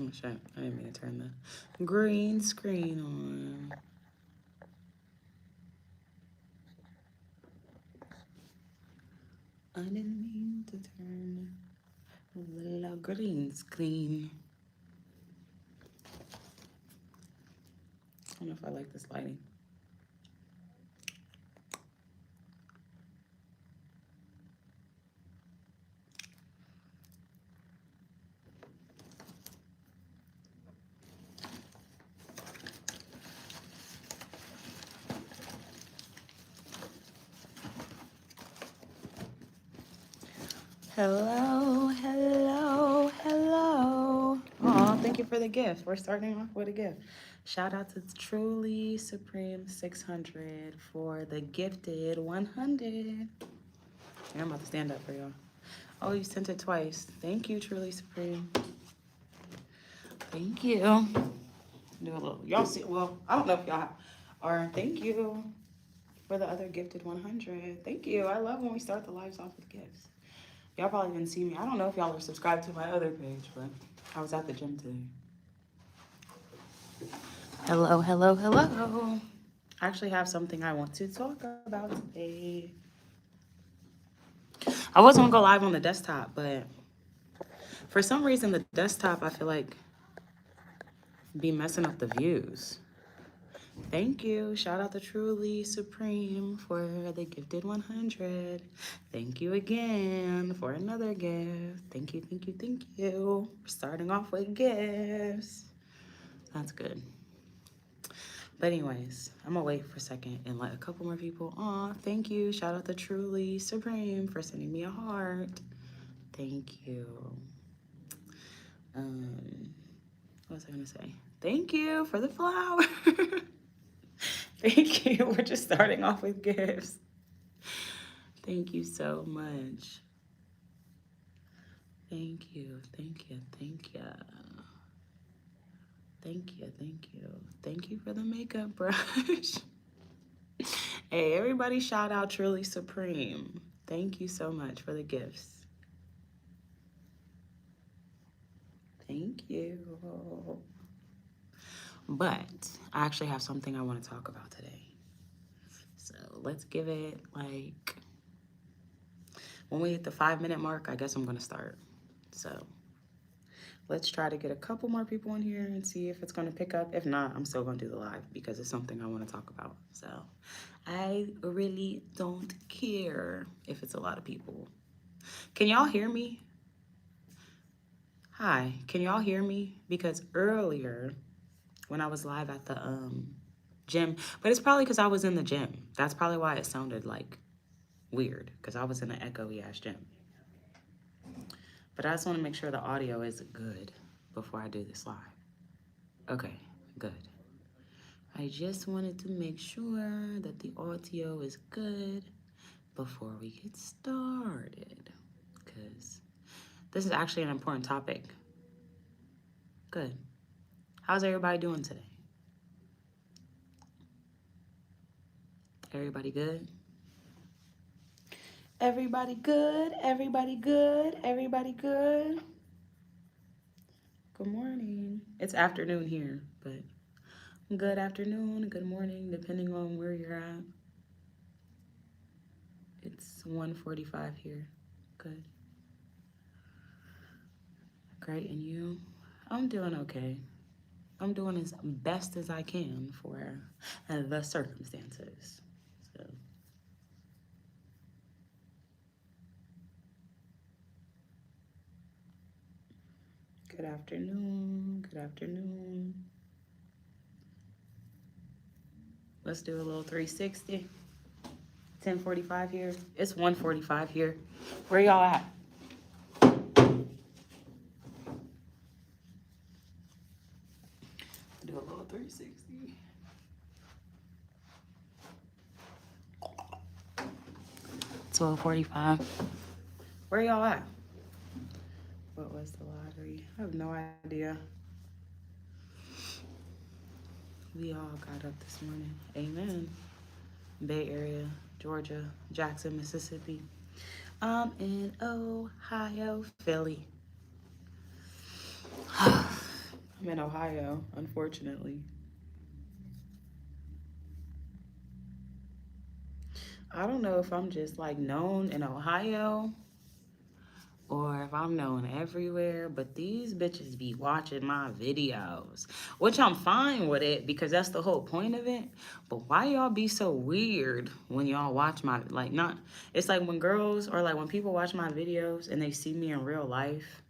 Oh shit, I didn't mean to turn the green screen on. I didn't mean to turn the green screen. I don't know if I like this lighting. Hello, hello, hello. Oh, thank you for the gift. We're starting off with a gift. Shout out to Truly Supreme 600 for the gifted 100. Yeah, I'm about to stand up for y'all. Oh, you sent it twice. Thank you, Truly Supreme. Thank you. Do a little. Y'all see? Well, I don't know if y'all are. Thank you for the other gifted 100. Thank you. I love when we start the lives off with gifts. Y'all probably didn't see me. I don't know if y'all are subscribed to my other page, but I was at the gym today. Hello, hello, hello. I actually have something I want to talk about today. I was gonna go live on the desktop, but for some reason the desktop I feel like be messing up the views. Thank you. Shout out to Truly Supreme for the gifted 100. Thank you again for another gift. Thank you, thank you, thank you. We're starting off with gifts. That's good. But anyways, I'm gonna wait for a second and let a couple more people. Aw, thank you. Shout out to Truly Supreme for sending me a heart. Thank you. What was I gonna say? Thank you for the flower. Thank you. We're just starting off with gifts. Thank you so much. Thank you. Thank you. Thank you. Thank you. Thank you. Thank you for the makeup brush. Hey, everybody shout out Truly Supreme. Thank you so much for the gifts. Thank you. But I actually have something I want to talk about today. So let's give it like, when we hit the 5-minute mark, I guess I'm going to start. So let's try to get a couple more people in here and see if it's going to pick up. If not, I'm still going to do the live because it's something I want to talk about. So I really don't care if it's a lot of people. Can y'all hear me? Hi, can y'all hear me? Because earlier when I was live at the gym, but it's probably because I was in the gym. That's probably why it sounded like weird, because I was in an echoey ass gym. But I just want to make sure the audio is good before I do this live. Okay, good. I just wanted to make sure that the audio is good before we get started, because this is actually an important topic. Good. How's everybody doing today? Everybody good? Everybody good? Everybody good? Everybody good? Good morning. It's afternoon here, but good afternoon, good morning, depending on where you're at. It's 1:45 here. Good. Great, and you? I'm doing okay. I'm doing as best as I can for the circumstances. So. Good afternoon. Good afternoon. Let's do a little 360. 10:45 here. It's 1:45 here. Where y'all at? Do a little 360. 12:45. Where y'all at? What was the lottery? I have no idea. We all got up this morning. Amen. Bay Area, Georgia, Jackson, Mississippi. I'm in Ohio, Philly. I'm in Ohio, unfortunately. I don't know if I'm just like known in Ohio or if I'm known everywhere, but these bitches be watching my videos, which I'm fine with it because that's the whole point of it. But why y'all be so weird when y'all watch my, like, not, it's like when girls or like when people watch my videos and they see me in real life,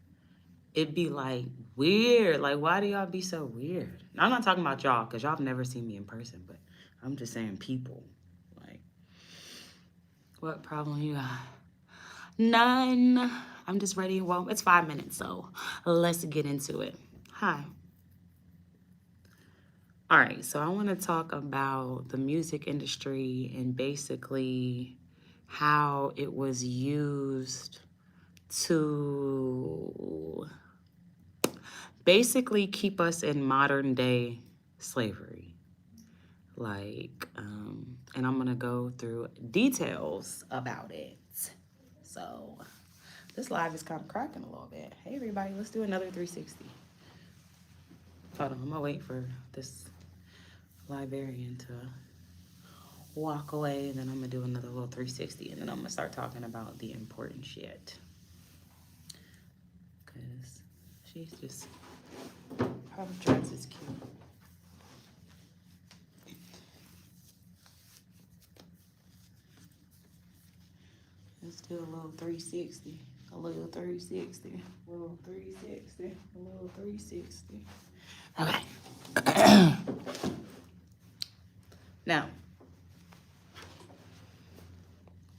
it'd be like weird. Like, why do y'all be so weird? I'm not talking about y'all because y'all have never seen me in person, but I'm just saying people. Like, what problem you got? None. I'm just ready. Well, it's 5 minutes, so let's get into it. Hi. All right, so I want to talk about the music industry and basically how it was used to basically keep us in modern day slavery. Like, and I'm going to go through details about it. So, this live is kind of cracking a little bit. Hey, everybody, let's do another 360. Hold on, I'm gonna wait for this librarian to walk away, and then I'm gonna do another little 360, and then I'm gonna start talking about the important shit. Because she's just, her dress is cute. Let's do a little 360. A little 360. A little 360. A little 360. Okay. Now,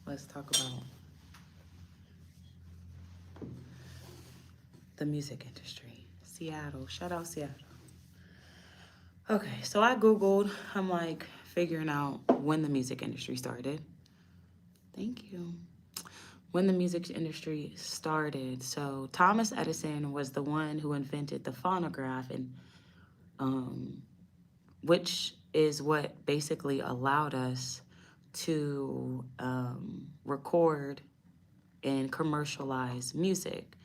let's talk about the music industry. Seattle. Shout out Seattle. Okay, so I Googled, I'm like figuring out when the music industry started. Thank you. When the music industry started. So Thomas Edison was the one who invented the phonograph, and which is what basically allowed us to record and commercialize music,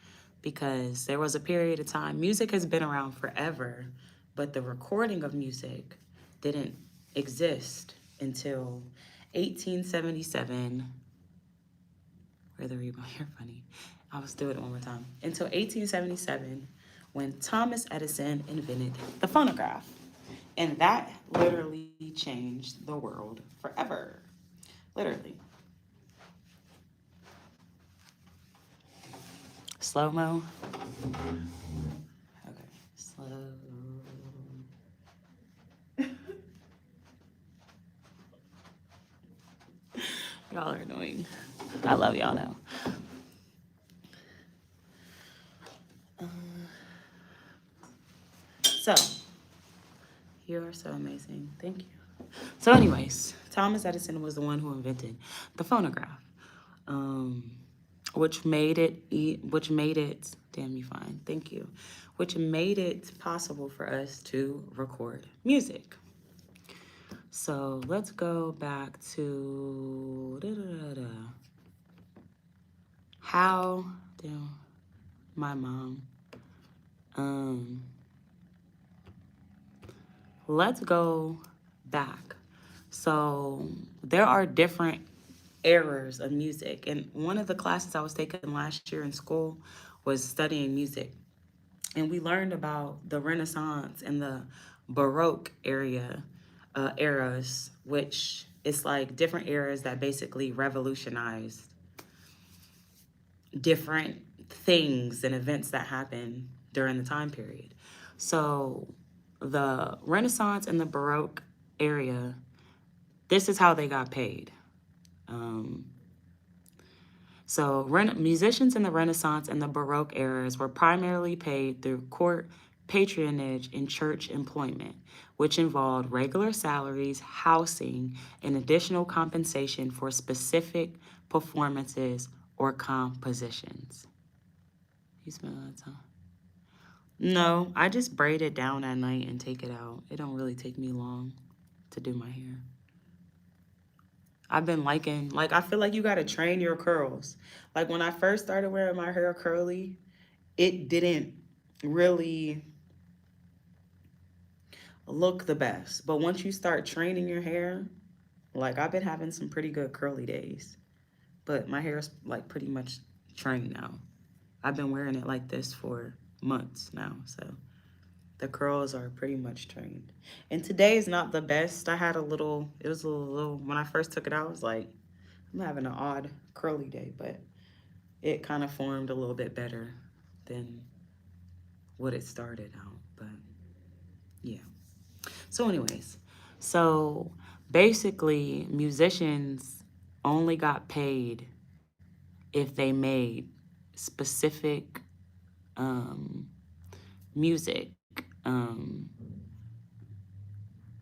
because there was a period of time, music has been around forever, but the recording of music didn't exist until 1877. Where the rebound? You're funny. I'll just do it one more time. Until 1877, when Thomas Edison invented the phonograph. And that literally changed the world forever. Literally. Slow-mo. Okay, slow. Y'all are annoying. I love y'all now. So, you are so amazing. Thank you. So anyways, Thomas Edison was the one who invented the phonograph, which made it, damn you fine, thank you, which made it possible for us to record music. So let's go back to how, damn, my mom, let's go back. So there are different eras of music. And one of the classes I was taking last year in school was studying music. And we learned about the Renaissance and the Baroque eras, which is like different eras that basically revolutionized different things and events that happened during the time period. So the Renaissance and the Baroque area, this is how they got paid. So musicians in the Renaissance and the Baroque eras were primarily paid through court patronage and church employment, which involved regular salaries, housing, and additional compensation for specific performances or compositions. You spend a lot of time. No, I just braid it down at night and take it out. It don't really take me long to do my hair. I've been liking, like, I feel like you gotta train your curls. Like, when I first started wearing my hair curly, it didn't really look the best. But once you start training your hair, like I've been having some pretty good curly days, but my hair is like pretty much trained now. I've been wearing it like this for months now, so the curls are pretty much trained. And today is not the best. I had a little, it was a little, when I first took it out, I was like, I'm having an odd curly day, but it kind of formed a little bit better than what it started out. But yeah. So, anyways, so basically, musicians only got paid if they made specific um, music.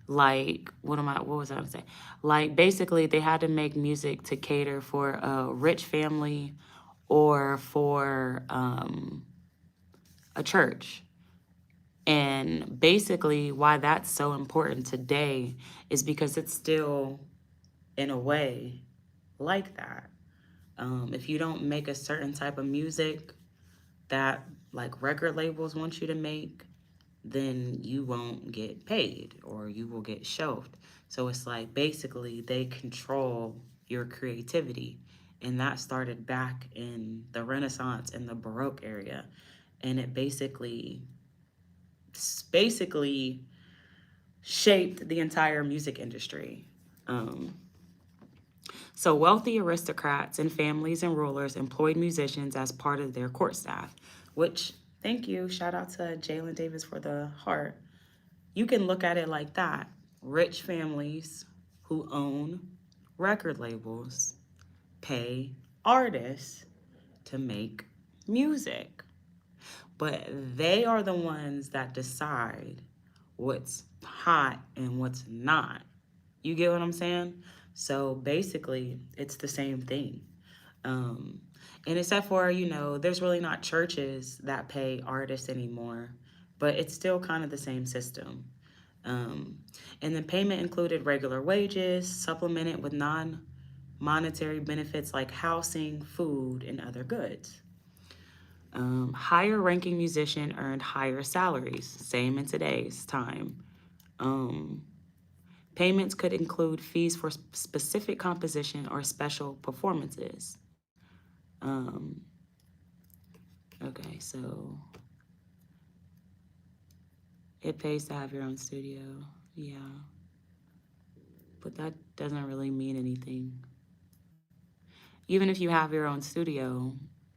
Like what was I gonna say? Like basically they had to make music to cater for a rich family or for a church. And basically why that's so important today is because it's still in a way like that. If you don't make a certain type of music that like record labels want you to make, then you won't get paid or you will get shelved. So it's like basically they control your creativity. And that started back in the Renaissance and the Baroque area. And it basically shaped the entire music industry. Um, so wealthy aristocrats and families and rulers employed musicians as part of their court staff, which, thank you, shout out to Jalen Davis for the heart. You can look at it like that. Rich families who own record labels pay artists to make music. But they are the ones that decide what's hot and what's not. You get what I'm saying? So basically, it's the same thing. Um, and except for, there's really not churches that pay artists anymore, but it's still kind of the same system. Um, and then payment included regular wages, supplemented with non monetary benefits like housing, food, and other goods. Higher ranking musician earned higher salaries, same in today's time. Um, Payments could include fees for specific composition or special performances. Um, okay, so it pays to have your own studio. Yeah. But that doesn't really mean anything. Even if you have your own studio,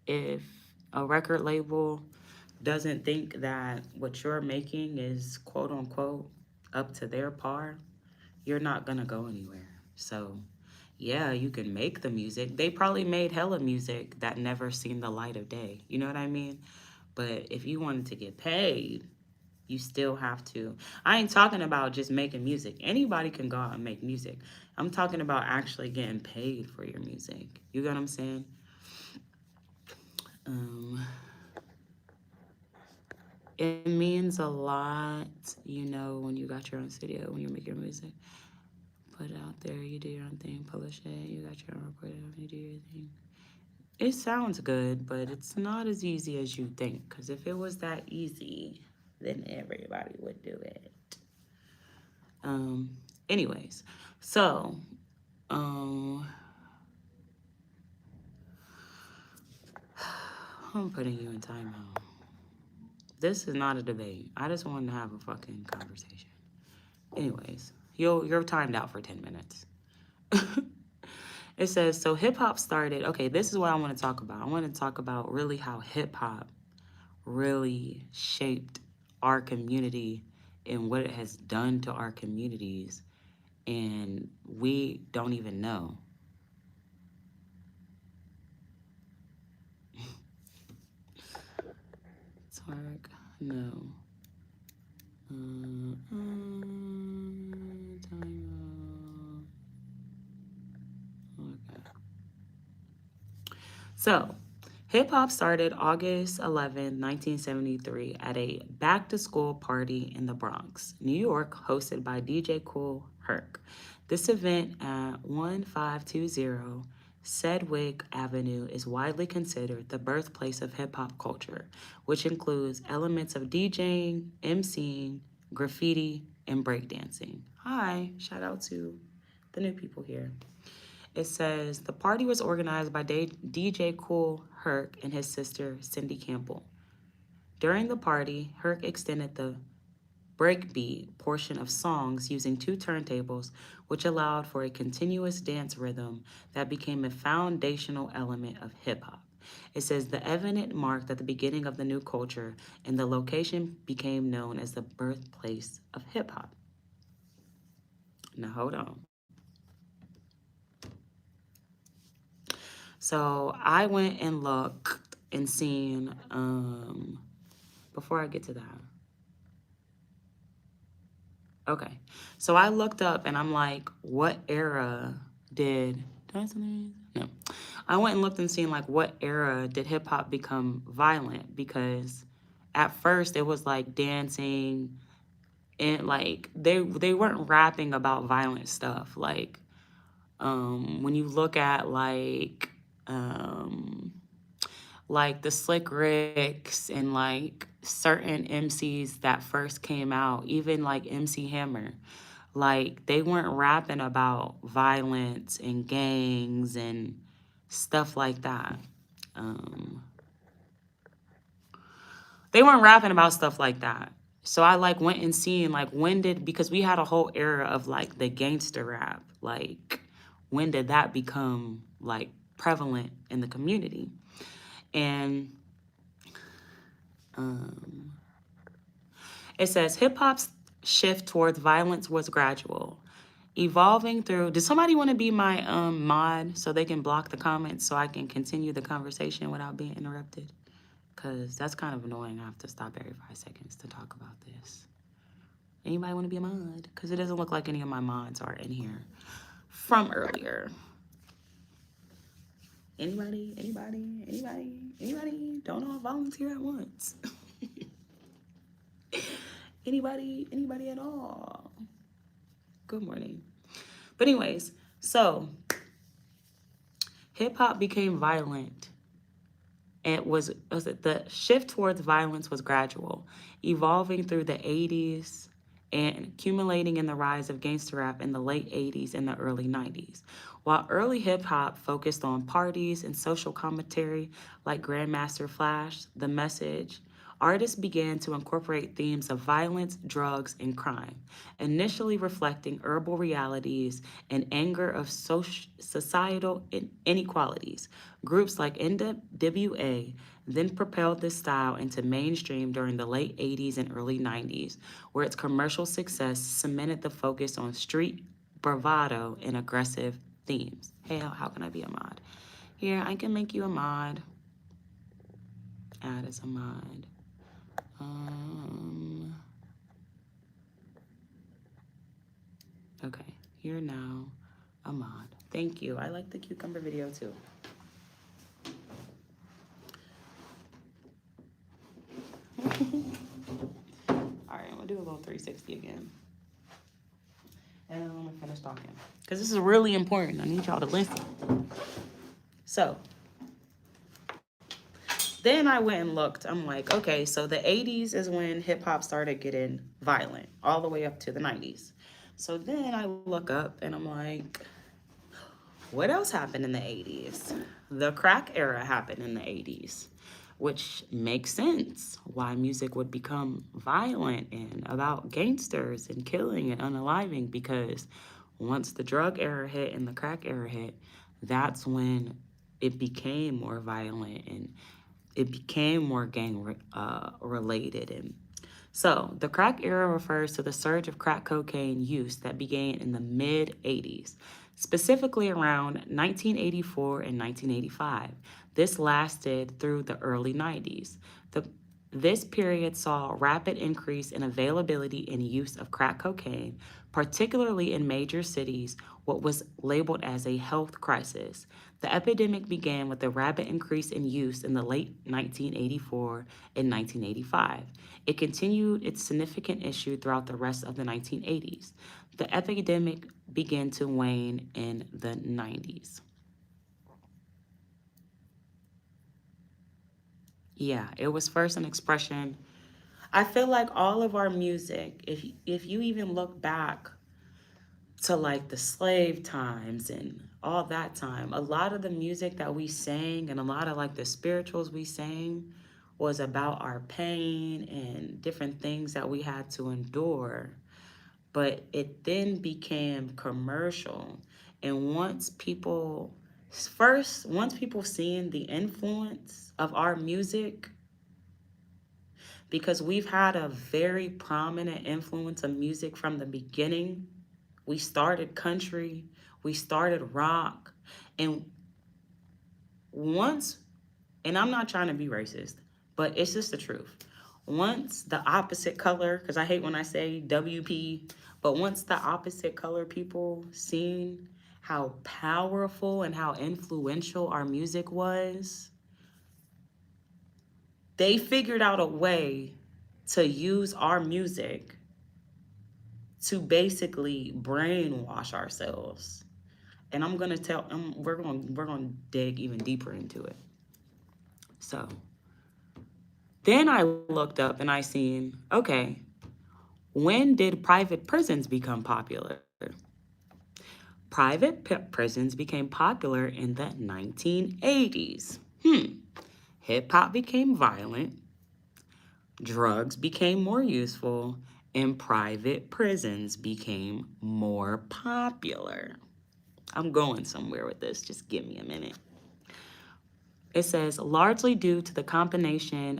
if a record label doesn't think that what you're making is quote unquote up to their par, you're not gonna go anywhere. So yeah, you can make the music. They probably made hella music that never seen the light of day. You know what I mean? But if you wanted to get paid, you still have to. I ain't talking about just making music. Anybody can go out and make music. I'm talking about actually getting paid for your music. You get what I'm saying? Um, it means a lot, when you got your own studio, when you make your music. Put it out there, you do your own thing, publish it, you got your own recording, you do your thing. It sounds good, but it's not as easy as you think. Because if it was that easy, then everybody would do it. Um, Anyways, so I'm putting you in timeout. This is not a debate. I just wanted to have a fucking conversation. Anyways, you're timed out for 10 minutes. It says, so hip hop started. Okay, this is what I want to talk about. I want to talk about really how hip hop really shaped our community and what it has done to our communities. And we don't even know. Tark, no. Okay. So, hip hop started August 11, 1973, at a back to school party in the Bronx, New York, hosted by DJ Kool Herc. This event at 1520 Sedgwick Avenue is widely considered the birthplace of hip hop culture, which includes elements of DJing, MCing, graffiti, and breakdancing. Hi, shout out to the new people here. It says the party was organized by DJ Kool Herc and his sister Cindy Campbell. During the party, Herc extended the breakbeat portion of songs using two turntables, which allowed for a continuous dance rhythm that became a foundational element of hip hop. It says the event marked at the beginning of the new culture, and the location became known as the birthplace of hip hop. Now, hold on. So I went and looked and seen, before I get to that. Okay. So I looked up and I'm like, what era did no. I went and looked and seen like what era did hip hop become violent, because at first it was like dancing and like they weren't rapping about violent stuff. Like when you look at like the Slick Ricks and like certain MCs that first came out, even like MC Hammer, like they weren't rapping about violence and gangs and stuff like that. Um, they weren't rapping about stuff like that. So I like went and seen like when did, because we had a whole era of like the gangster rap, like when did that become like prevalent in the community? And um, it says hip hop's shift towards violence was gradual, evolving through. Does somebody want to be my mod so they can block the comments so I can continue the conversation without being interrupted? Because that's kind of annoying. I have to stop every 5 seconds to talk about this. Anybody want to be a mod? Because it doesn't look like any of my mods are in here from earlier. Anybody? Anybody? Anybody? Anybody? Don't all volunteer at once. Anybody? Anybody at all? Good morning. But anyways, so hip hop became violent. And the shift towards violence was gradual, evolving through the 80s and accumulating in the rise of gangster rap in the late 80s and the early 90s. While early hip hop focused on parties and social commentary like Grandmaster Flash, The Message, artists began to incorporate themes of violence, drugs, and crime, initially reflecting urban realities and anger of societal inequalities. Groups like NWA then propelled this style into mainstream during the late 80s and early 90s, where its commercial success cemented the focus on street bravado and aggressive themes. Hey, how can I be a mod? Here, I can make you a mod. Add as a mod. Okay, here now, a mod. Thank you. I like the cucumber video too. All right, I'm gonna do a little 360 again. And then I'm gonna finish talking. Because this is really important. I need y'all to listen. So, then I went and looked. I'm like, okay, so the 80s is when hip hop started getting violent, all the way up to the 90s. So then I look up and I'm like, what else happened in the 80s? The crack era happened in the 80s, which makes sense why music would become violent and about gangsters and killing and unaliving, because once the drug era hit and the crack era hit, that's when it became more violent and it became more gang related. And so the crack era refers to the surge of crack cocaine use that began in the mid 80s, specifically around 1984 and 1985. This lasted through the early 90s. This period saw a rapid increase in availability and use of crack cocaine, particularly in major cities, what was labeled as a health crisis. The epidemic began with a rapid increase in use in the late 1984 and 1985. It continued its significant issue throughout the rest of the 1980s. The epidemic began to wane in the 90s. Yeah, it was first an expression. I feel like all of our music, if you even look back to like the slave times and all that time, a lot of the music that we sang and a lot of like the spirituals we sang was about our pain and different things that we had to endure. But it then became commercial. And once people seeing the influence of our music, because we've had a very prominent influence of music from the beginning. We started country, we started rock, and once, and I'm not trying to be racist, but it's just the truth. Once the opposite color, because I hate when I say WP, but once the opposite color people seen how powerful and how influential our music was, they figured out a way to use our music to basically brainwash ourselves. And I'm gonna tell, we're gonna dig even deeper into it. So then I looked up and I seen, okay, when did private prisons become popular? Prisons became popular in the 1980s. Hip hop became violent, drugs became more useful, and private prisons became more popular. I'm going somewhere with this. Just give me a minute. It says largely due to the combination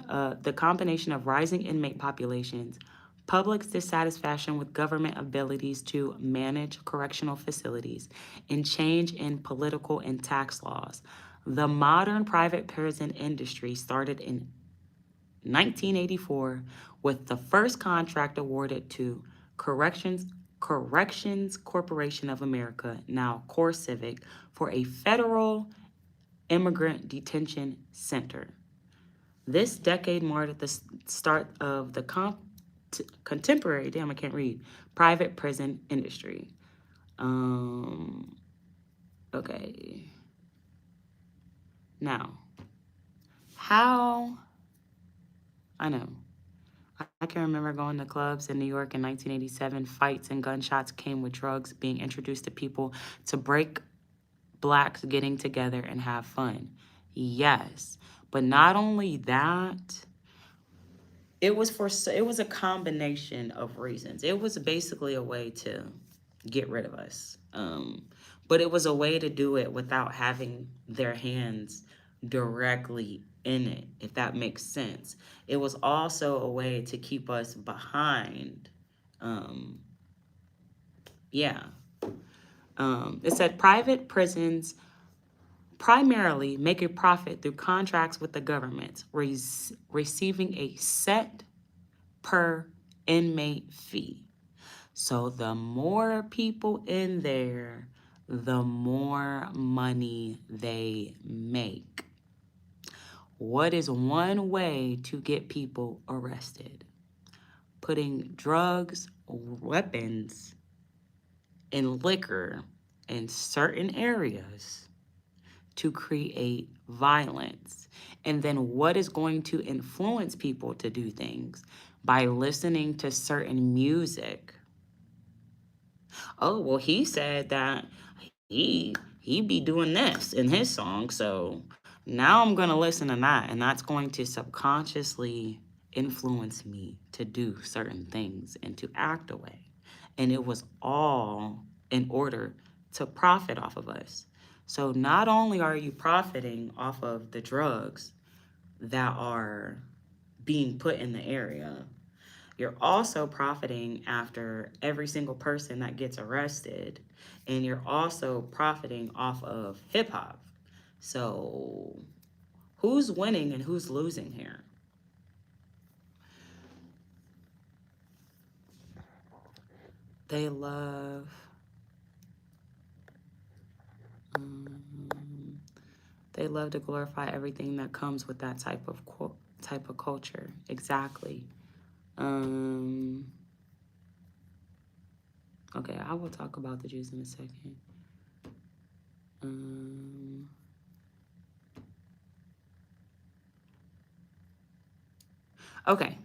of rising inmate populations, public's dissatisfaction with government abilities to manage correctional facilities, and change in political and tax laws. The modern private prison industry started in 1984 with the first contract awarded to Corrections Corporation of America, now CoreCivic, for a federal immigrant detention center. This decade marked the start of the contemporary, damn, I can't read, private prison industry. Okay. Now, how, I know, I can remember going to clubs in New York in 1987. Fights and gunshots came with drugs being introduced to people to break blacks getting together and have fun. Yes, but not only that, it was a combination of reasons. It was basically a way to get rid of us. But it was a way to do it without having their hands directly in it, if that makes sense. It was also a way to keep us behind. Yeah. It said private prisons primarily make a profit through contracts with the government, receiving a set per inmate fee. So the more people in there, the more money they make. What is one way to get people arrested? Putting drugs, weapons, and liquor in certain areas to create violence. And then what is going to influence people to do things? By listening to certain music. Oh, well, he said that he be doing this in his song, so now I'm going to listen to that, and that's going to subconsciously influence me to do certain things and to act away. And it was all in order to profit off of us. So not only are you profiting off of the drugs that are being put in the area, you're also profiting after every single person that gets arrested, and you're also profiting off of hip hop. So who's winning and who's losing here? They love they love to glorify everything that comes with that type of culture. Exactly. Okay, I will talk about the Jews in a second. Okay,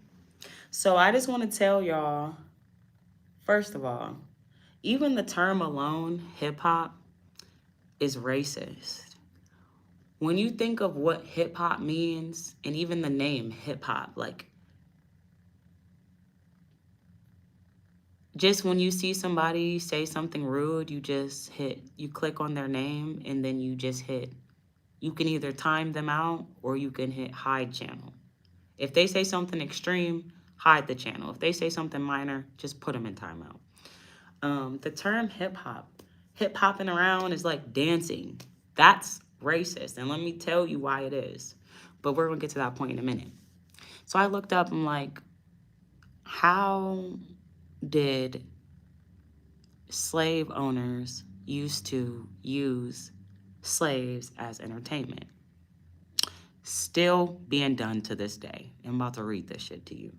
So I just want to tell y'all, first of all, even the term alone, hip hop, is racist. When you think of what hip hop means, and even the name hip hop, like, just when you see somebody say something rude, you click on their name and then you just hit. You can either time them out or you can hit hide channel. If they say something extreme, hide the channel. If they say something minor, just put them in timeout. The term hip hopping around is like dancing. That's racist. And let me tell you why it is. But we're going to get to that point in a minute. So I looked up, I'm like, how did slave owners used to use slaves as entertainment? Still being done to this day. I'm about to read this shit to you.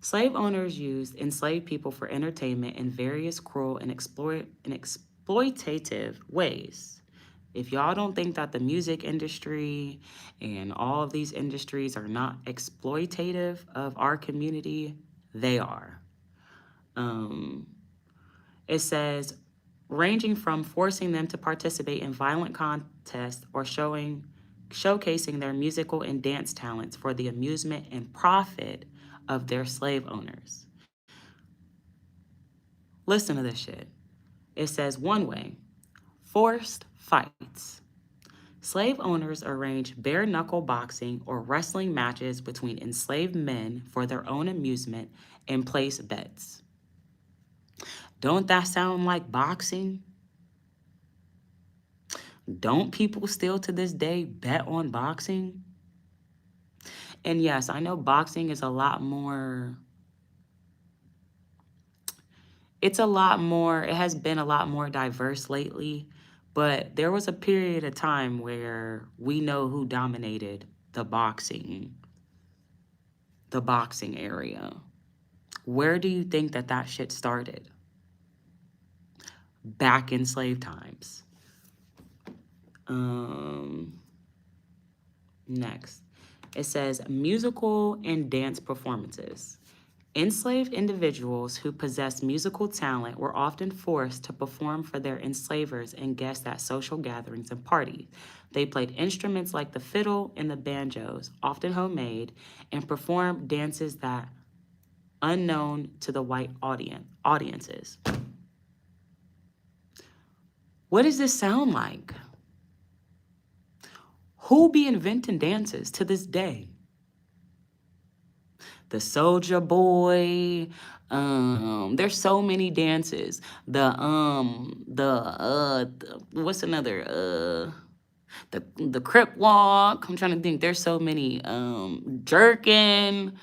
Slave owners used enslaved people for entertainment in various cruel and exploitative ways. If y'all don't think that the music industry and all of these industries are not exploitative of our community, they are. It says, ranging from forcing them to participate in violent contests or showcasing their musical and dance talents for the amusement and profit of their slave owners. Listen to this shit. It says one way, forced fights. Slave owners arrange bare knuckle boxing or wrestling matches between enslaved men for their own amusement and place bets. Don't that sound like boxing? Don't people still to this day bet on boxing? And yes, I know boxing is a lot more, it has been a lot more diverse lately, but there was a period of time where we know who dominated the boxing area. Where do you think that shit started? Back in slave times. Next, it says musical and dance performances. Enslaved individuals who possessed musical talent were often forced to perform for their enslavers and guests at social gatherings and parties. They played instruments like the fiddle and the banjos, often homemade, and performed dances that unknown to the white audiences. What does this sound like? Who be inventing dances to this day? The Soldier Boy. There's so many dances. What's another? The Crip Walk. I'm trying to think. There's so many. Jerkin.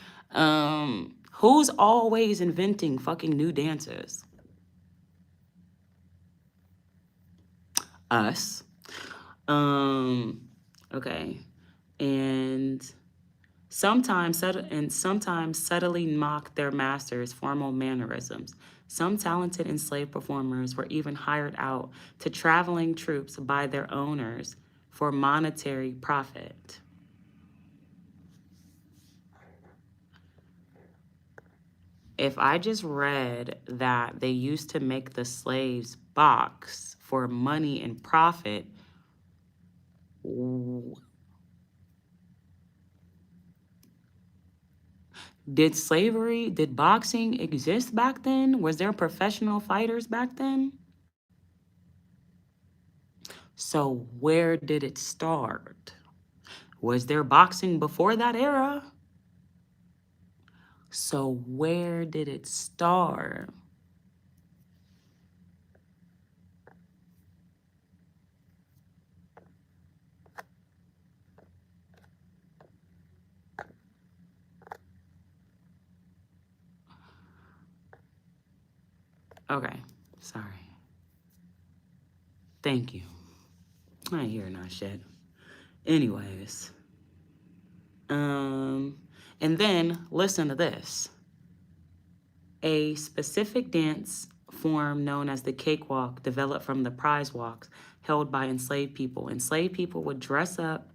Who's always inventing fucking new dances? Us. Okay. And sometimes subtly mock their masters' formal mannerisms. Some talented enslaved performers were even hired out to traveling troupes by their owners for monetary profit. If I just read that they used to make the slaves box for money and profit, did boxing exist back then? Was there professional fighters back then? So where did it start? Was there boxing before that era? So where did it start? Okay, sorry. Thank you. I ain't hearing that shit. Anyways. And then listen to this. A specific dance form known as the cakewalk developed from the prize walks held by enslaved people. Enslaved people would dress up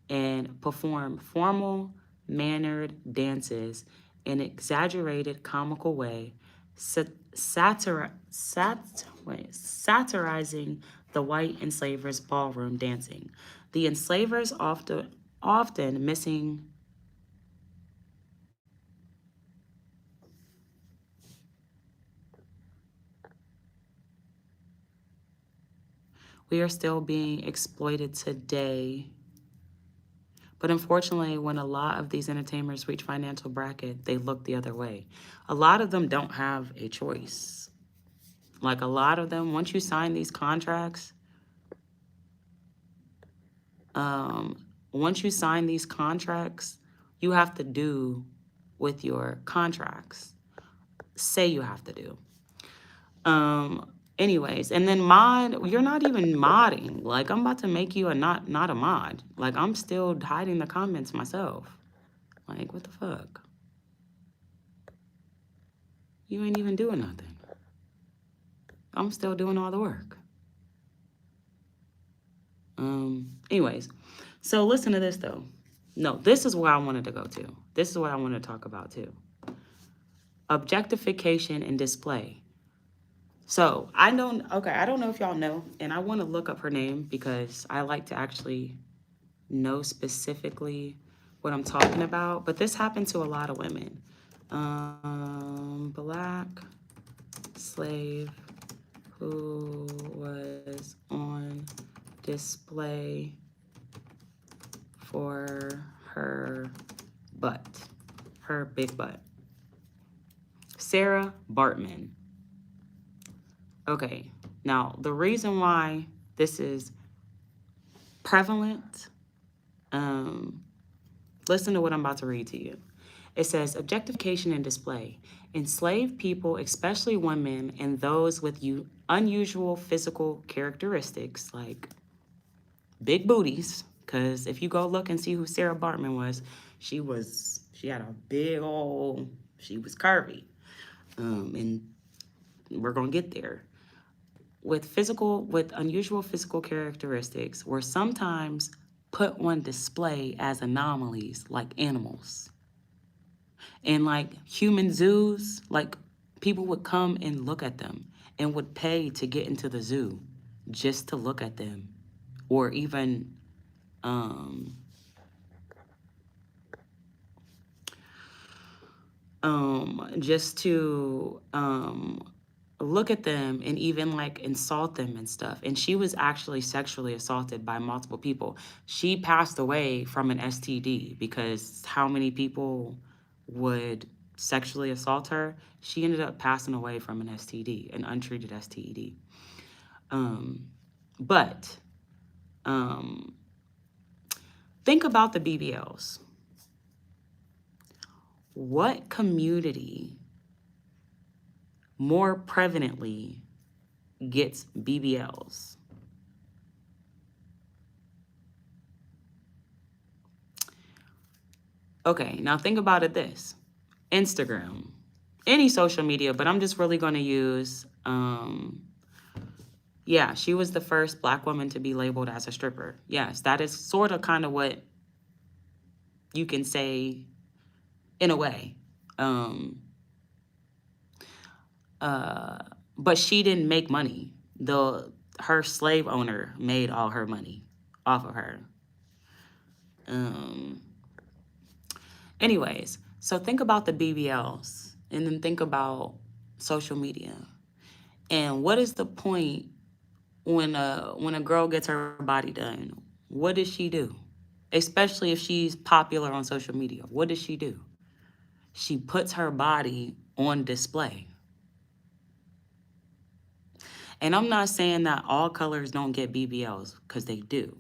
and perform formal, mannered dances an exaggerated comical way, satirizing the white enslavers' ballroom dancing. The enslavers often missing. We are still being exploited today. But unfortunately, when a lot of these entertainers reach financial bracket, they look the other way. A lot of them don't have a choice. Like a lot of them, once you sign these contracts, once you sign these contracts, you have to do with your contracts. Say you have to do. Anyways, and then mod, you're not even modding. Like I'm about to make you a not a mod. Like I'm still hiding the comments myself. Like what the fuck? You ain't even doing nothing. I'm still doing all the work. Anyways, so listen to this though. No, this is where I wanted to go to. This is what I wanted to talk about too. Objectification and display. So I don't know if y'all know, and I want to look up her name because I like to actually know specifically what I'm talking about. But this happened to a lot of women. Black slave who was on display for her butt, her big butt. Sarah Baartman. Okay, now the reason why this is prevalent, listen to what I'm about to read to you. It says, objectification and display. Enslaved people, especially women and those with unusual physical characteristics like big booties, because if you go look and see who Sarah Baartman was, she had a big old, she was curvy. And we're going to get there. With unusual physical characteristics were sometimes put on display as anomalies like animals. And like human zoos, like people would come and look at them and would pay to get into the zoo just to look at them, or even just to look at them and even like insult them and stuff. And she was actually sexually assaulted by multiple people. She passed away from an STD because how many people would sexually assault her? She ended up passing away from an STD, an untreated STD. But think about the BBLs. What community more prevalently gets BBLs? Okay, now think about it this. Instagram, any social media, but I'm just really going to use, yeah, she was the first Black woman to be labeled as a stripper. Yes, that is sort of kind of what you can say in a way. But she didn't make money. Her slave owner made all her money off of her. Anyways, so think about the BBLs and then think about social media. And what is the point when a girl gets her body done? What does she do? Especially if she's popular on social media. What does she do? She puts her body on display. And I'm not saying that all colors don't get BBLs, because they do.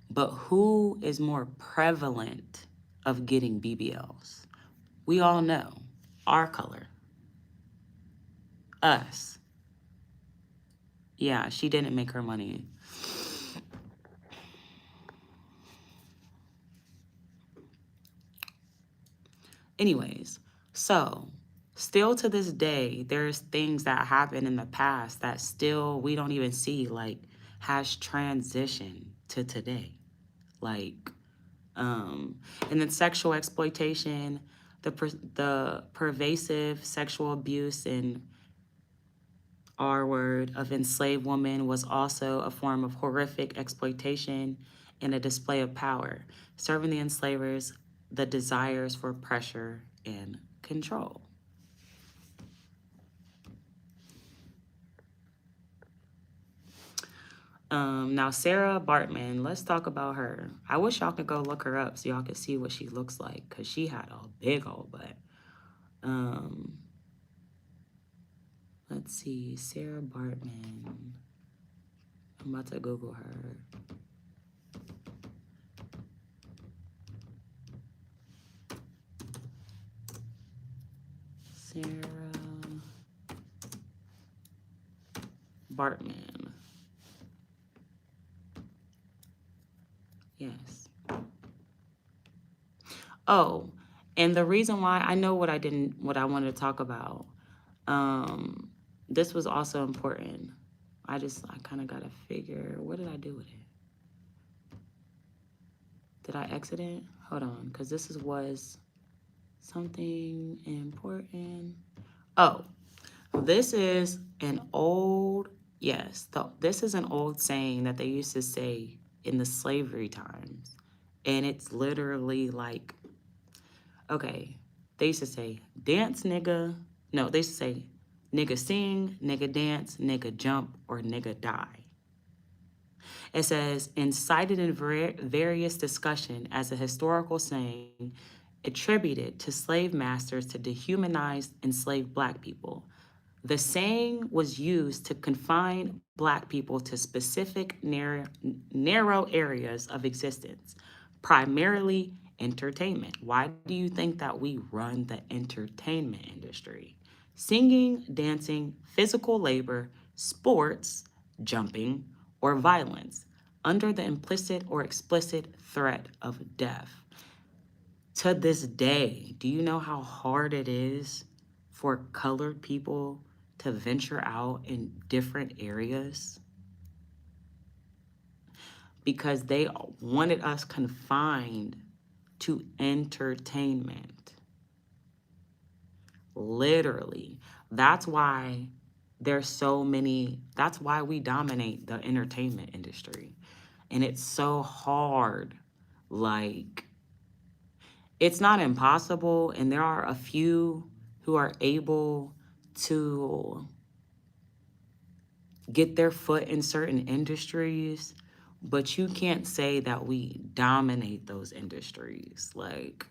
But who is more prevalent of getting BBLs? We all know our color. Us. Yeah, she didn't make her money. Anyways, so still to this day, there's things that happened in the past that still we don't even see, like has transitioned to today. Like, and then sexual exploitation, The pervasive sexual abuse and R word of enslaved women was also a form of horrific exploitation and a display of power, serving the enslavers the desires for pressure and control. Now, Sarah Bartman, let's talk about her. I wish y'all could go look her up so y'all could see what she looks like, because she had a big old butt. Let's see, Sarah Bartman. I'm about to Google her. Sarah Bartman. Yes. Oh, and the reason why I know what I wanted to talk about. This was also important. I kind of got to figure, what did I do with it? Did I exit it? Hold on, because this was something important. Oh, this is an old, this is an old saying that they used to say in the slavery times. And it's literally like, okay, they used to say, dance, nigga. No, they used to say, nigga sing, nigga dance, nigga jump, or nigga die. It says, and cited in various discussion as a historical saying attributed to slave masters to dehumanize enslaved Black people. The saying was used to confine Black people to specific narrow areas of existence, primarily entertainment. Why do you think that we run the entertainment industry? Singing, dancing, physical labor, sports, jumping, or violence, under the implicit or explicit threat of death. To this day, do you know how hard it is for colored people to venture out in different areas? Because they wanted us confined to entertainment. Literally. That's why there's so many, that's why we dominate the entertainment industry. And it's so hard. Like, it's not impossible, and there are a few who are able to get their foot in certain industries, but you can't say that we dominate those industries, like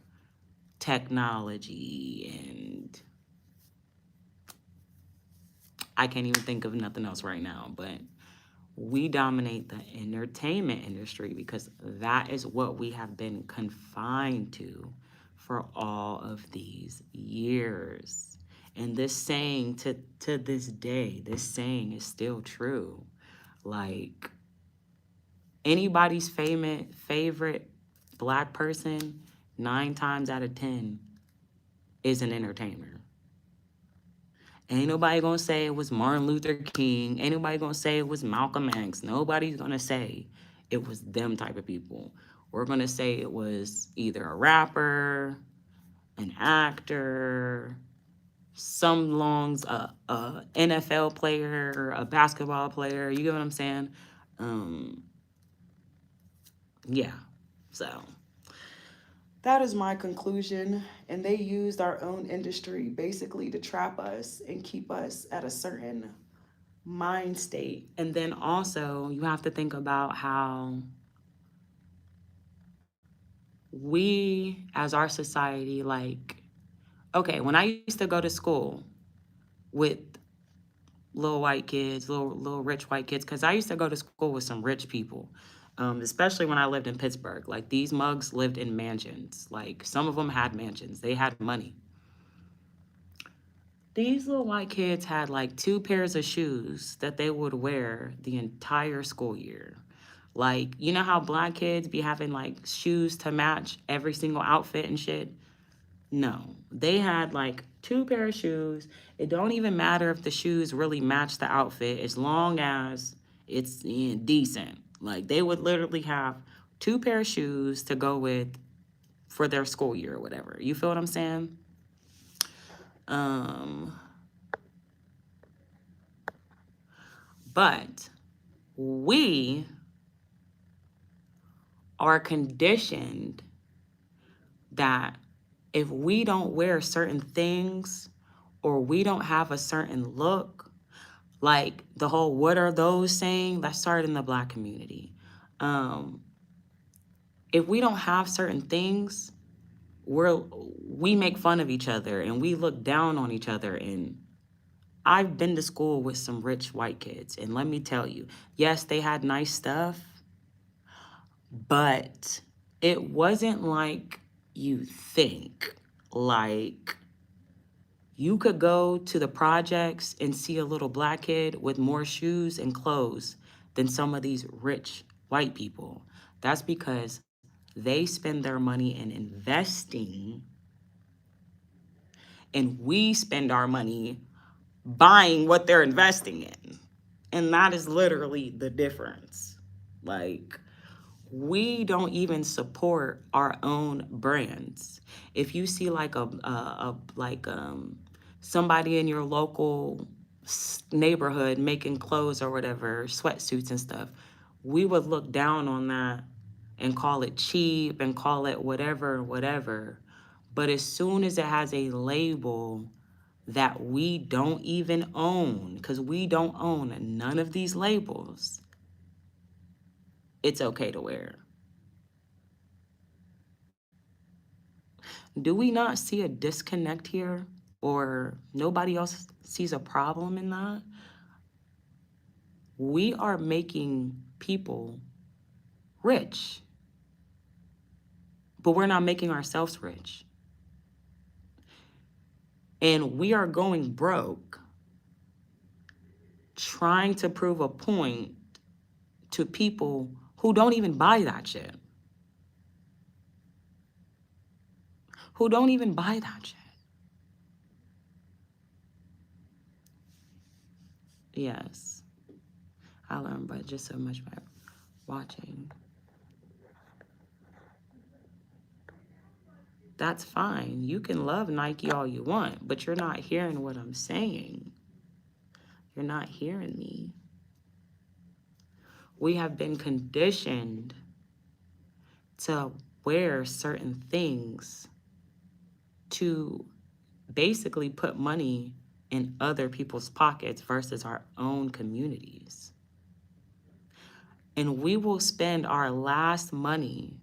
technology, and I can't even think of nothing else right now, but we dominate the entertainment industry because that is what we have been confined to for all of these years. And this saying, to this day, this saying is still true. Like, anybody's favorite Black person, 9 times out of 10, is an entertainer. Ain't nobody gonna say it was Martin Luther King. Ain't nobody gonna say it was Malcolm X. Nobody's gonna say it was them type of people. We're gonna say it was either a rapper, an actor, some longs, a NFL player, a basketball player. You get what I'm saying? Yeah, so that is my conclusion. And they used our own industry basically to trap us and keep us at a certain mind state. And then also, you have to think about how we, as our society, like, okay, when I used to go to school with little white kids, little rich white kids, because I used to go to school with some rich people, especially when I lived in Pittsburgh. Like, these mugs lived in mansions. Like, some of them had mansions. They had money. These little white kids had like 2 pairs of shoes that they would wear the entire school year. Like, you know how Black kids be having like shoes to match every single outfit and shit? No, they had like 2 pair of shoes. It don't even matter if the shoes really match the outfit as long as it's decent. Like, they would literally have 2 pair of shoes to go with for their school year or whatever. You feel what I'm saying? But we are conditioned that if we don't wear certain things or we don't have a certain look, like the whole "what are those" saying, that started in the Black community. If we don't have certain things, we make fun of each other and we look down on each other. And I've been to school with some rich white kids, and let me tell you, yes, they had nice stuff, but it wasn't like you think. Like, you could go to the projects and see a little Black kid with more shoes and clothes than some of these rich white people. That's because they spend their money in investing, and we spend our money buying what they're investing in. And that is literally the difference. Like, we don't even support our own brands. If you see like somebody in your local neighborhood making clothes or whatever, sweatsuits and stuff, we would look down on that and call it cheap and call it whatever, whatever. But as soon as it has a label that we don't even own, because we don't own none of these labels, it's okay to wear. Do we not see a disconnect here? Or nobody else sees a problem in that? We are making people rich, but we're not making ourselves rich. And we are going broke trying to prove a point to people who don't even buy that shit. Who don't even buy that shit. Yes. I learned but just so much by watching. That's fine. You can love Nike all you want, but you're not hearing what I'm saying. You're not hearing me. We have been conditioned to wear certain things to basically put money in other people's pockets versus our own communities. And we will spend our last money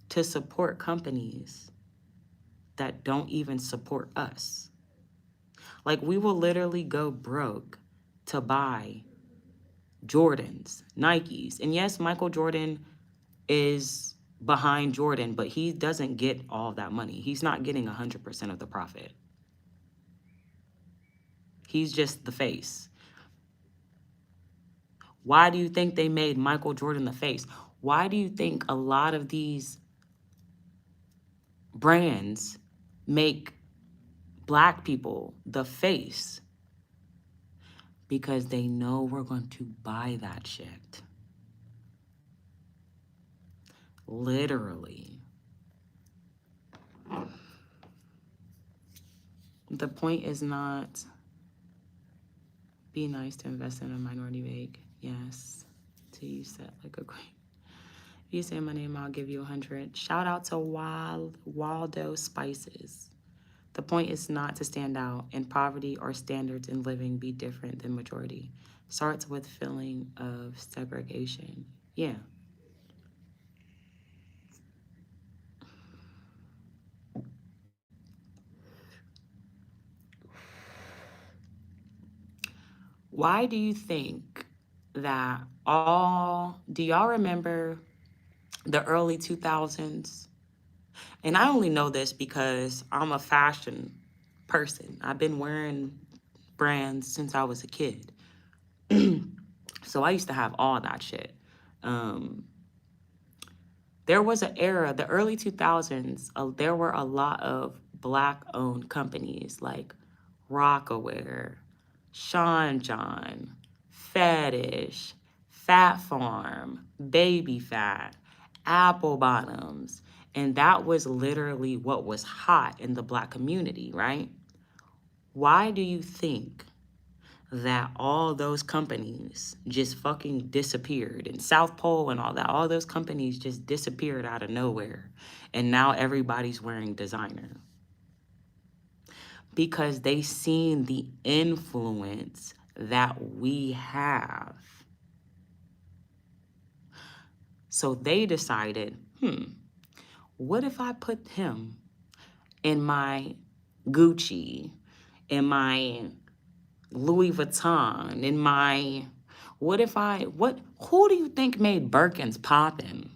to support companies that don't even support us. Like, we will literally go broke to buy Jordans, Nikes. And yes, Michael Jordan is behind Jordan, but he doesn't get all that money. He's not getting 100% of the profit. He's just the face. Why do you think they made Michael Jordan the face? Why do you think a lot of these brands make Black people the face? Because they know we're going to buy that shit. Literally. The point is not be nice to invest in a minority bank. Yes. Till you set like a queen. If you say my name, I'll give you 100. Shout out to Waldo Spices. The point is not to stand out, and poverty or standards in living be different than majority. Starts with feeling of segregation. Yeah. Why do you think that do y'all remember the early 2000s? And I only know this because I'm a fashion person. I've been wearing brands since I was a kid. So I used to have all that shit. There was an era, the early 2000s, there were a lot of Black-owned companies like Rockaware, Sean John, Fetish, Fat Farm, Baby Fat, Apple Bottoms. And that was literally what was hot in the Black community, right? Why do you think that all those companies just fucking disappeared, and South Pole and all that, all those companies just disappeared out of nowhere, and now everybody's wearing designer? Because they seen the influence that we have. So they decided, what if I put him in my Gucci, in my Louis Vuitton, in my, who do you think made Birkins poppin'?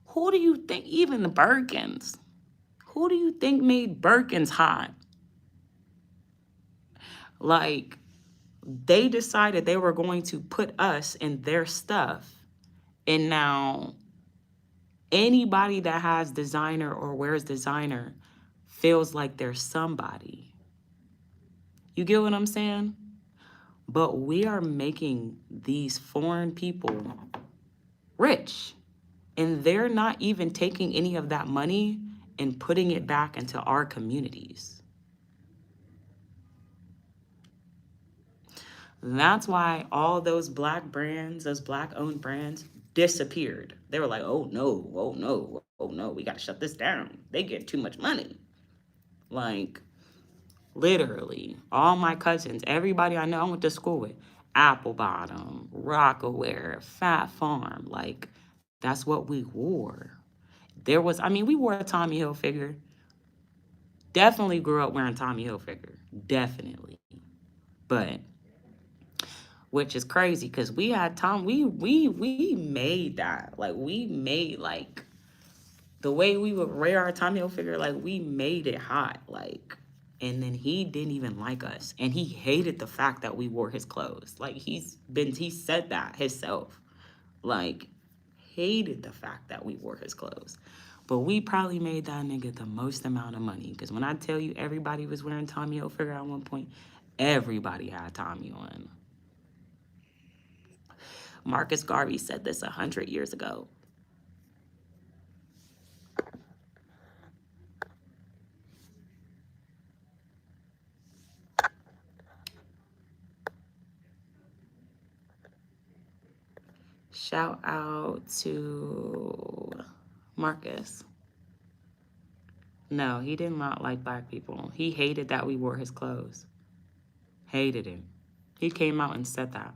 Who do you think, even the Birkins, who do you think made Birkins hot? Like, they decided they were going to put us in their stuff. And now anybody that has designer or wears designer feels like they're somebody. You get what I'm saying? But we are making these foreign people rich. And they're not even taking any of that money and putting it back into our communities. That's why all those black brands, those black owned brands, disappeared. They were like, oh no, oh no, oh no, we gotta shut this down. They get too much money. Like, literally, all my cousins, everybody I know, I went to school with, Apple Bottom, Rockaware, Fat Farm, like, that's what we wore. We wore a Tommy Hilfiger. Definitely grew up wearing Tommy Hilfiger. Definitely. But which is crazy because we had we made that. Like, we made, like, the way we would wear our Tommy Hilfiger, like, we made it hot. Like, and then he didn't even like us. And he hated the fact that we wore his clothes. Like, he said that himself. Like, hated the fact that we wore his clothes. But we probably made that nigga the most amount of money. Because when I tell you everybody was wearing Tommy Hilfiger at one point, everybody had Tommy on. Marcus Garvey said this 100 years ago. Shout out to Marcus. No, he did not like black people. He hated that we wore his clothes. Hated it. He came out and said that.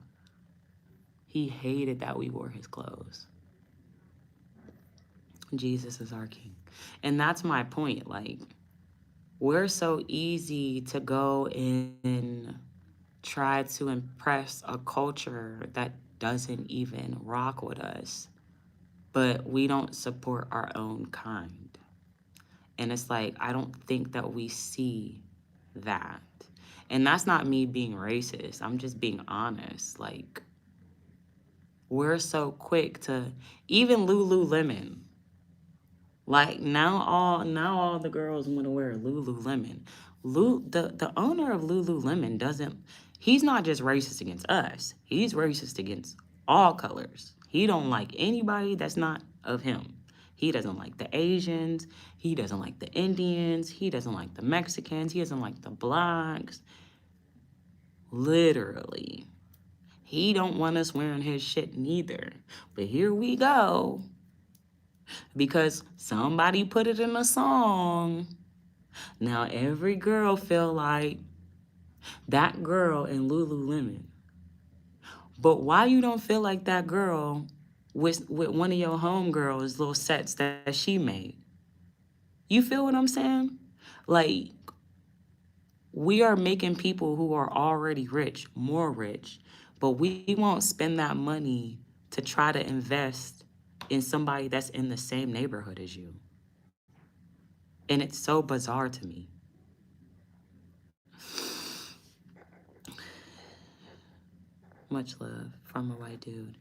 He hated that we wore his clothes. Jesus is our king. And that's my point. Like, we're so easy to go and try to impress a culture that doesn't even rock with us, but we don't support our own kind. And it's like, I don't think that we see that. And that's not me being racist. I'm just being honest. Like, we're so quick to, even Lululemon. Like, now all the girls want to wear Lululemon. The owner of Lululemon he's not just racist against us. He's racist against all colors. He don't like anybody that's not of him. He doesn't like the Asians. He doesn't like the Indians. He doesn't like the Mexicans. He doesn't like the blacks. Literally. He don't want us wearing his shit neither. But here we go. Because somebody put it in a song. Now every girl feel like that girl in Lululemon. But why you don't feel like that girl with one of your homegirls' little sets that she made? You feel what I'm saying? Like, we are making people who are already rich more rich, but we won't spend that money to try to invest in somebody that's in the same neighborhood as you. And it's so bizarre to me. Much love from a white dude.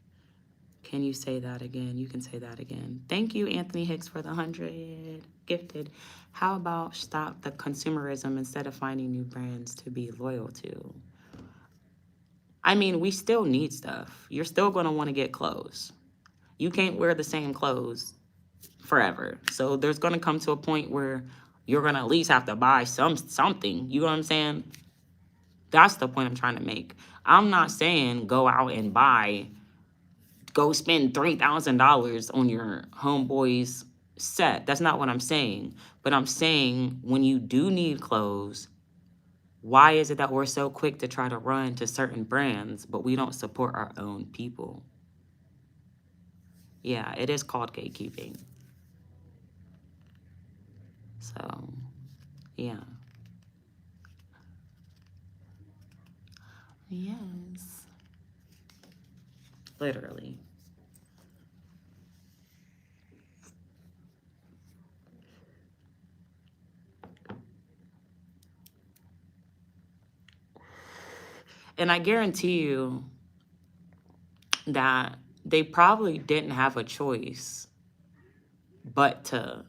Can you say that again? You can say that again. Thank you, Anthony Hicks, for the 100 gifted. How about stop the consumerism instead of finding new brands to be loyal to? I mean, we still need stuff. You're still going to want to get clothes. You can't wear the same clothes forever. So there's going to come to a point where you're going to at least have to buy something. You know what I'm saying? That's the point I'm trying to make. I'm not saying go out and go spend $3,000 on your homeboy's set. That's not what I'm saying. But I'm saying when you do need clothes, why is it that we're so quick to try to run to certain brands, but we don't support our own people? Yeah, it is called gatekeeping. So, yeah. Yes. Literally. And I guarantee you that they probably didn't have a choice but to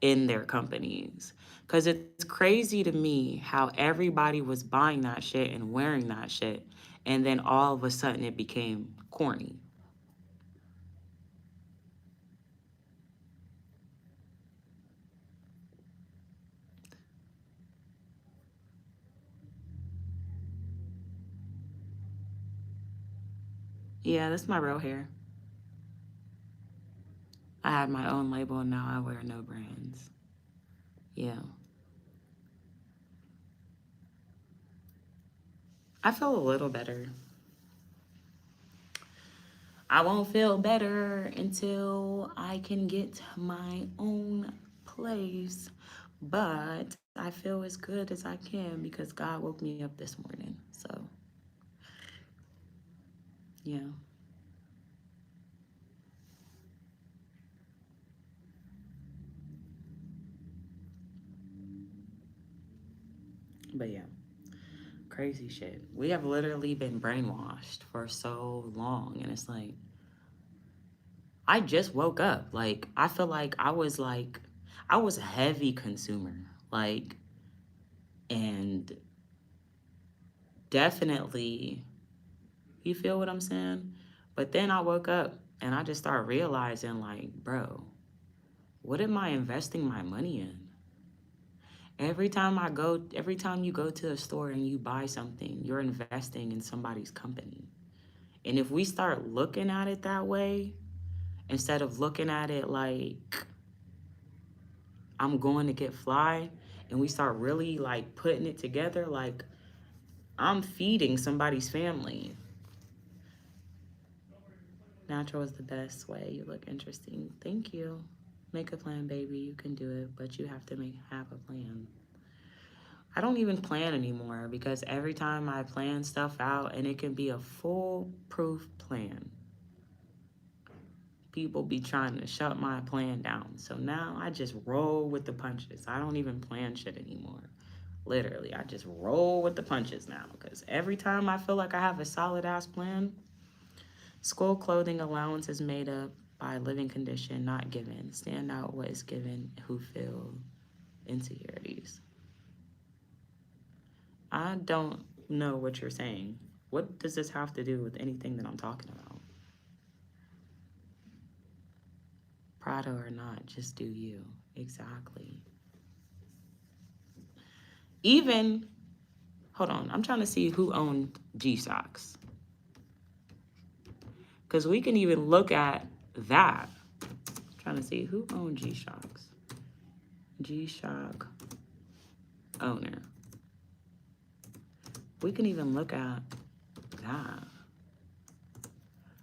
end their companies. Because it's crazy to me how everybody was buying that shit and wearing that shit, and then all of a sudden it became corny. Yeah, that's my real hair. I have my own label and now I wear no brands. Yeah. I feel a little better. I won't feel better until I can get my own place. But I feel as good as I can because God woke me up this morning. So, yeah. But yeah, crazy shit. We have literally been brainwashed for so long. And it's like, I just woke up. Like, I feel like I was a heavy consumer. Like, and definitely, you feel what I'm saying? But then I woke up and I just started realizing, like, bro, what am I investing my money in? Every time you go to a store and you buy something, you're investing in somebody's company. And if we start looking at it that way, instead of looking at it like I'm going to get fly, and we start really like putting it together, like I'm feeding somebody's family. Natural is the best way. You look interesting. Thank you. Make a plan, baby. You can do it, but you have to have a plan. I don't even plan anymore because every time I plan stuff out and it can be a foolproof plan, people be trying to shut my plan down. So now I just roll with the punches. I don't even plan shit anymore. Literally, I just roll with the punches now because every time I feel like I have a solid ass plan, school clothing allowance is made up by living condition, not given. Stand out what is given, who feel insecurities. I don't know what you're saying. What does this have to do with anything that I'm talking about? Prada or not, just do you. Exactly. Even, hold on, I'm trying to see who owned G-Shocks. Because we can even look at that. I'm trying to see who owned G-Shocks. G-Shock owner. We can even look at that.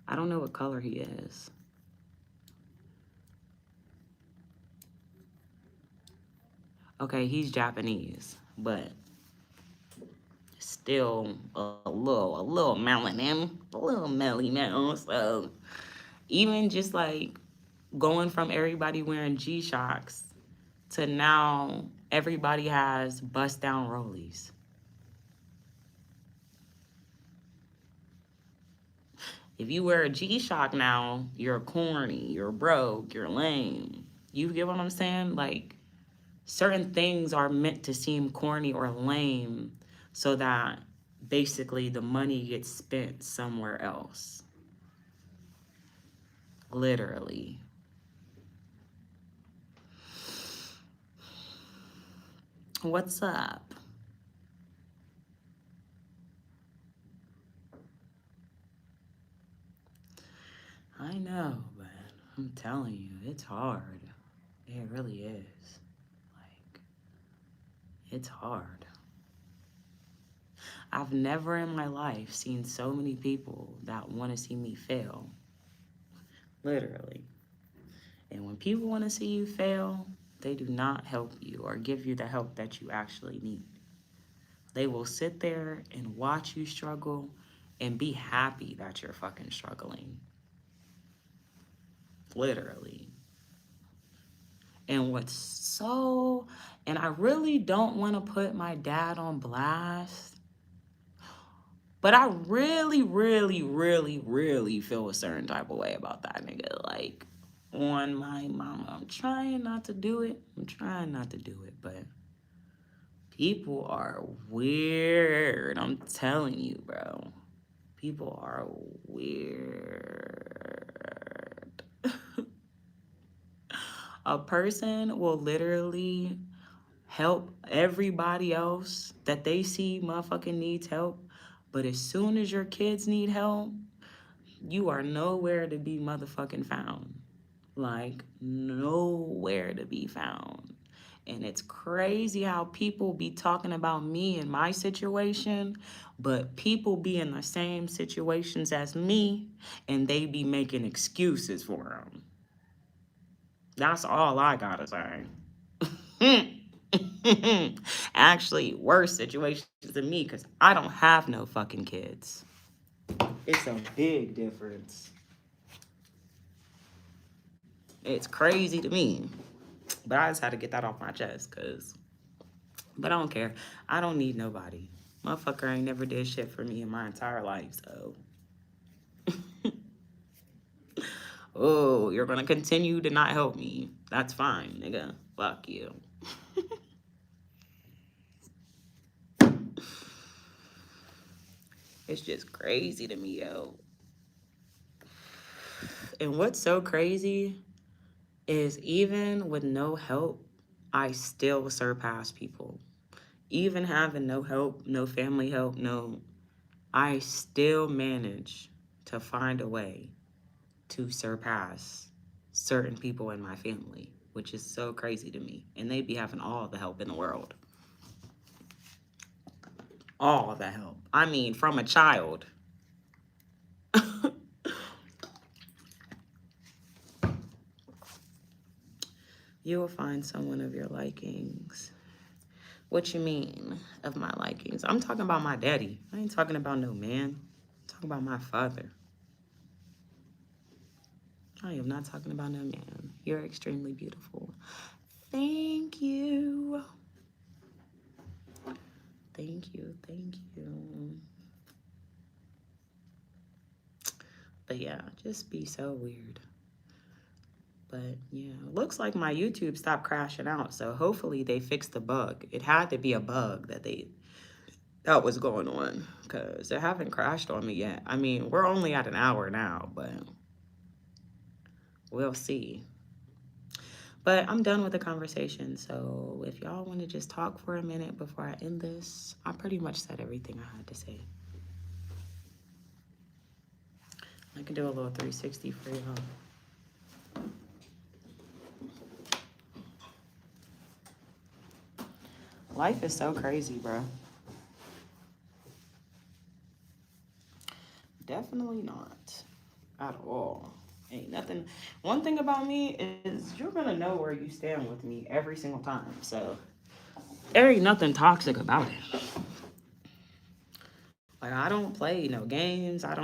I don't know what color he is. Okay, he's Japanese, but still a little melanin, a little melly now. So even just like going from everybody wearing G-Shocks to now everybody has bust down rollies. If you wear a G-Shock now, you're corny, you're broke, you're lame. You get what I'm saying? Like, certain things are meant to seem corny or lame so that basically the money gets spent somewhere else. Literally. What's up? I know, but I'm telling you, it's hard. It really is. Like, it's hard. I've never in my life seen so many people that want to see me fail. Literally. And when people want to see you fail, they do not help you or give you the help that you actually need. They will sit there and watch you struggle and be happy that you're fucking struggling. Literally. And and I really don't want to put my dad on blast, but I really, really, really, really feel a certain type of way about that nigga. Like, on my mama. I'm trying not to do it. But people are weird. I'm telling you, bro. People are weird. A person will literally help everybody else that they see motherfucking needs help. But as soon as your kids need help, you are nowhere to be motherfucking found. Like, nowhere to be found. And it's crazy how people be talking about me and my situation, but people be in the same situations as me and they be making excuses for them. That's all I gotta say. Actually, worse situations than me because I don't have no fucking kids. It's a big difference. It's crazy to me. But I just had to get that off my chest but I don't care. I don't need nobody. Motherfucker ain't never did shit for me in my entire life, so. Oh, you're gonna continue to not help me. That's fine, nigga. Fuck you. It's just crazy to me, yo. And what's so crazy is even with no help, I still surpass people. Even having no help, no family help, I still manage to find a way to surpass certain people in my family, which is so crazy to me. And they be having all the help in the world. All the help. I mean, from a child. You will find someone of your likings. What you mean of my likings? I'm talking about my daddy. I ain't talking about no man. I'm talking about my father. I am not talking about no man. You're extremely beautiful. Thank you. Thank you. Thank you. But yeah, just be so weird. But yeah, looks like my YouTube stopped crashing out. So hopefully they fixed the bug. It had to be a bug that was going on because it haven't crashed on me yet. I mean, we're only at an hour now, but we'll see. But I'm done with the conversation. So if y'all want to just talk for a minute before I end this, I pretty much said everything I had to say. I can do a little 360 for y'all. Life is so crazy, bro. Definitely not at all. Ain't nothing. One thing about me is you're gonna know where you stand with me every single time. So there ain't nothing toxic about it. Like, I don't play no games. I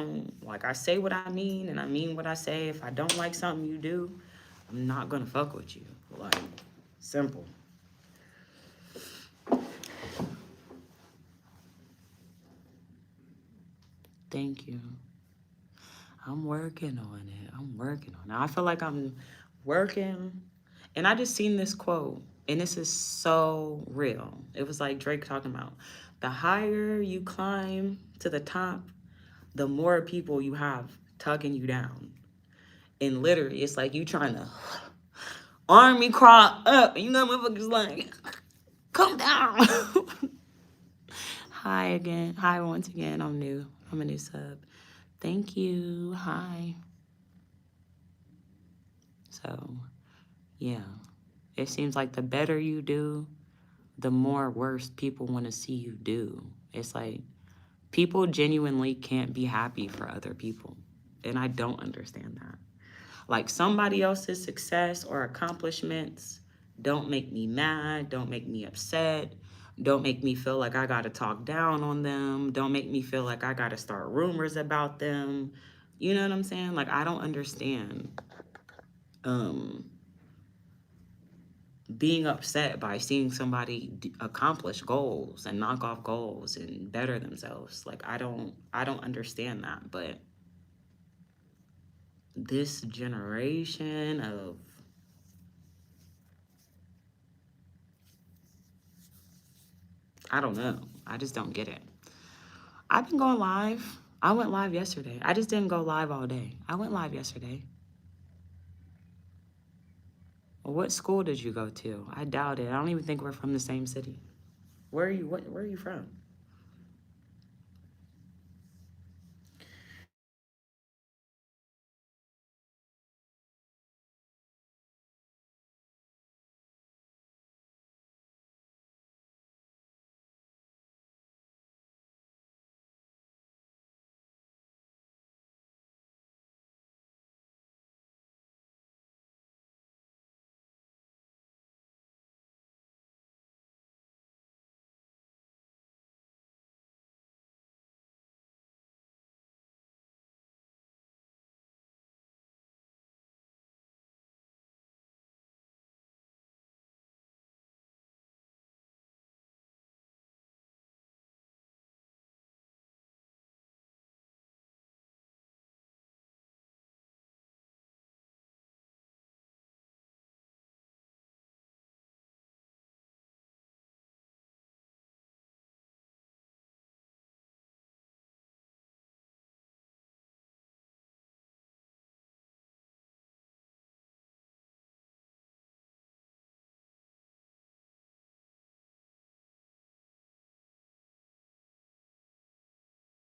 say what I mean and I mean what I say. If I don't like something you do, I'm not gonna fuck with you. Like, simple. Thank you. I'm working on it. I feel like I'm working. And I just seen this quote, and this is so real. It was like Drake talking about the higher you climb to the top, the more people you have tugging you down. And literally, it's like you trying to army crawl up, and you know, motherfuckers like, Calm down. Hi again. Hi once again. I'm new. I'm a new sub. Thank you. Hi. So, yeah. It seems like the better you do, the more worse people want to see you do. It's like people genuinely can't be happy for other people. And I don't understand that. Like somebody else's success or accomplishments don't make me mad, don't make me upset, don't make me feel like I got to talk down on them, don't make me feel like I got to start rumors about them. You know what I'm saying? Like I don't understand being upset by seeing somebody accomplish goals and knock off goals and better themselves. Like I don't understand that, but this generation of I don't know. I just don't get it. I've been going live. I went live yesterday. I just didn't go live all day. I went live yesterday. Well, what school did you go to? I doubt it. I don't even think we're from the same city. Where are you? Where are you from?